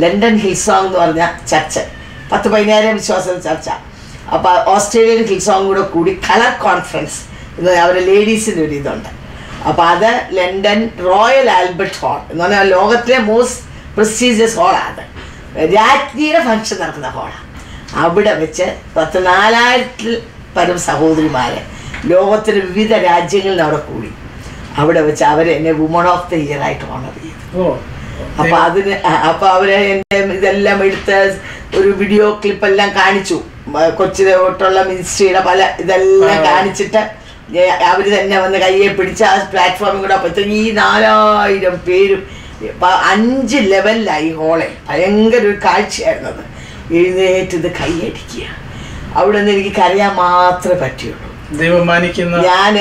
London Hillsong എന്ന് പറഞ്ഞ church, 10,000 വിശ്വാസ ചർച്ച. അപ്പോൾ ഓസ്ട്രേലിയൻ ഹിൽസോങ് കൂടി കളർ കോൺഫറൻസ് എന്ന് അവരുടെ ലേഡീസിൻ്റെ ഒരു ഇതുണ്ട്. അപ്പോൾ അത് ലണ്ടൻ റോയൽ ആൽബർട്ട് ഹാൾ എന്ന് പറഞ്ഞാൽ ലോകത്തിലെ മോസ്റ്റ് പ്രസ്റ്റീജിയസ് ഹാളാണ്. രാജ്ഞിയുടെ ഫംഗ്ഷൻ നടക്കുന്ന ഹാളാണ്. അവിടെ വെച്ച് 4,000 പരം സഹോദരിമാർ ലോകത്തിലെ വിവിധ രാജ്യങ്ങളിൽ അവിടെ കൂടി. അവിടെ വെച്ച് അവർ എന്നെ വുമൺ ഓഫ് ദ ഇയർ ആയിട്ട് ഓണർ ചെയ്തു. അപ്പോൾ അവരെ എൻ്റെ ഇതെല്ലാം എടുത്ത് ഒരു വീഡിയോ ക്ലിപ്പെല്ലാം കാണിച്ചു. കൊച്ചിലെ തൊട്ടുള്ള മിനിസ്ട്രിയുടെ പല ഇതെല്ലാം കാണിച്ചിട്ട് അവർ തന്നെ വന്ന് കയ്യെ പിടിച്ച് ആ പ്ലാറ്റ്ഫോമിൽ കൂടെ അപ്പോഴത്തേക്ക് ഈ 4,000 പേരും 5 ലെവലിലായി ഹോളെ. ഭയങ്കര ഒരു കാഴ്ചയായിരുന്നത്. എഴുന്നേറ്റ് ഇത് കൈയടിക്കുക. അവിടെ നിന്ന് എനിക്ക് കരയാൻ മാത്രമേ പറ്റുള്ളൂ. ഞാൻ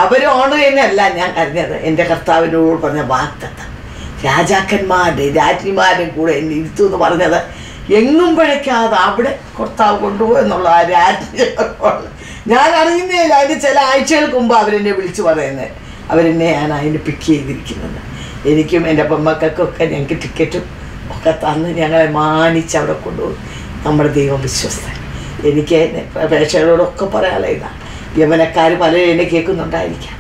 അവർ ഓണർ ചെയ്യുന്നതല്ല ഞാൻ കരഞ്ഞത്, എൻ്റെ കർത്താവിനോട് പറഞ്ഞ വാഗ്ദത്തം. രാജാക്കന്മാരുടെ രാജ്ഞിമാരുടെയും കൂടെ എന്നെ ഇരുത്തു എന്ന് പറഞ്ഞത് എങ്ങും പിഴയ്ക്കാതെ അവിടെ കർത്താവ് കൊണ്ടുപോയെന്നുള്ള ആ രാജ്ഞി ഞാൻ അറിയുന്നില്ല. അതിന് ചില ആഴ്ചകൾക്ക് മുമ്പ് അവരെന്നെ വിളിച്ചു പറയുന്നത്, അവരെന്നെയാണ് അതിന് പിക്ക് ചെയ്തിരിക്കുന്നത്. എനിക്കും എൻ്റെ പെൺമക്കൾക്കൊക്കെ ഞങ്ങൾക്ക് ടിക്കറ്റും ഒക്കെ തന്ന് ഞങ്ങളെ മാനിച്ച് അവിടെ കൊണ്ടുപോകും. നമ്മുടെ ദൈവം വിശ്വസ്തൻ. എനിക്ക് പ്രേക്ഷകരോടൊക്കെ പറയാനുള്ള ഇതാണ്. യവനക്കാർ പലരും എന്നെ കേൾക്കുന്നുണ്ടായിരിക്കാം,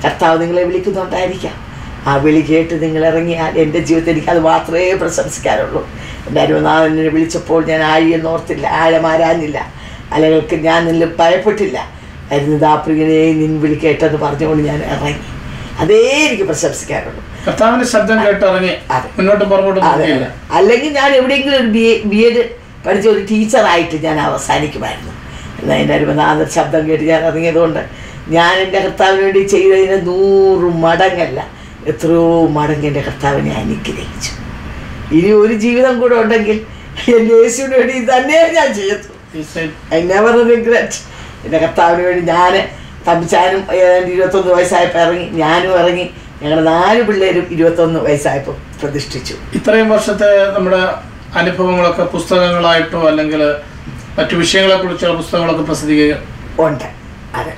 കർത്താവ് നിങ്ങളെ വിളിക്കുന്നുണ്ടായിരിക്കാം. ആ വിളി കേട്ട് നിങ്ങളിറങ്ങിയാൽ എൻ്റെ ജീവിതത്തിൽ എനിക്കത് മാത്രമേ പ്രശംസിക്കാറുള്ളൂ. എൻ്റെ അരുമനാഥനെ വിളിച്ചപ്പോൾ ഞാൻ ആഴിയെന്നോർത്തില്ല, ആഴമാരാഞ്ഞില്ല, അലകൾക്ക് ഞാൻ നിന്നിൽ ഭയപ്പെട്ടില്ല. അരുതാപ്രിയനെ നിൻ വിളി കേട്ടെന്ന് പറഞ്ഞുകൊണ്ട് ഞാൻ ഇറങ്ങി. അതേ എനിക്ക് പ്രശംസിക്കാറുള്ളൂ. ശബ്ദം കേട്ടിറങ്ങി അതെ. അല്ലെങ്കിൽ ഞാൻ എവിടെയെങ്കിലും ഒരു BEd പഠിച്ച ഒരു ടീച്ചറായിട്ട് ഞാൻ അവസാനിക്കുമായിരുന്നു. എന്നാൽ എൻ്റെ അരുമനാഥൻ ശബ്ദം കേട്ട് ഞാൻ ഇറങ്ങിയതുകൊണ്ട് ഞാൻ എൻ്റെ കർത്താവിന് വേണ്ടി ചെയ്തതിന് 100 മടങ്ങല്ല, എത്രയോ മടങ്ങ് എൻ്റെ കർത്താവിനെ അനുഗ്രഹിച്ചു. ഇനി ഒരു ജീവിതം കൂടെ ഉണ്ടെങ്കിൽ എൻ്റെ യേശുവിന് വേണ്ടി തന്നെ ഞാൻ ചെയ്തു. I never regret. എൻ്റെ കർത്താവിന് വേണ്ടി ഞാൻ തമ്പിച്ചാനും 21 വയസ്സായപ്പോൾ ഇറങ്ങി, ഞാനും ഇറങ്ങി. ഞങ്ങളുടെ 4 പിള്ളേരും 21 വയസ്സായപ്പോൾ പ്രതിഷ്ഠിച്ചു. ഇത്രയും വർഷത്തെ നമ്മുടെ അനുഭവങ്ങളൊക്കെ പുസ്തകങ്ങളായിട്ടോ അല്ലെങ്കിൽ മറ്റു വിഷയങ്ങളെ കുറിച്ചുള്ള പുസ്തകങ്ങളൊക്കെ പ്രസിദ്ധീകരിക്കും ഉണ്ട്. അതെ.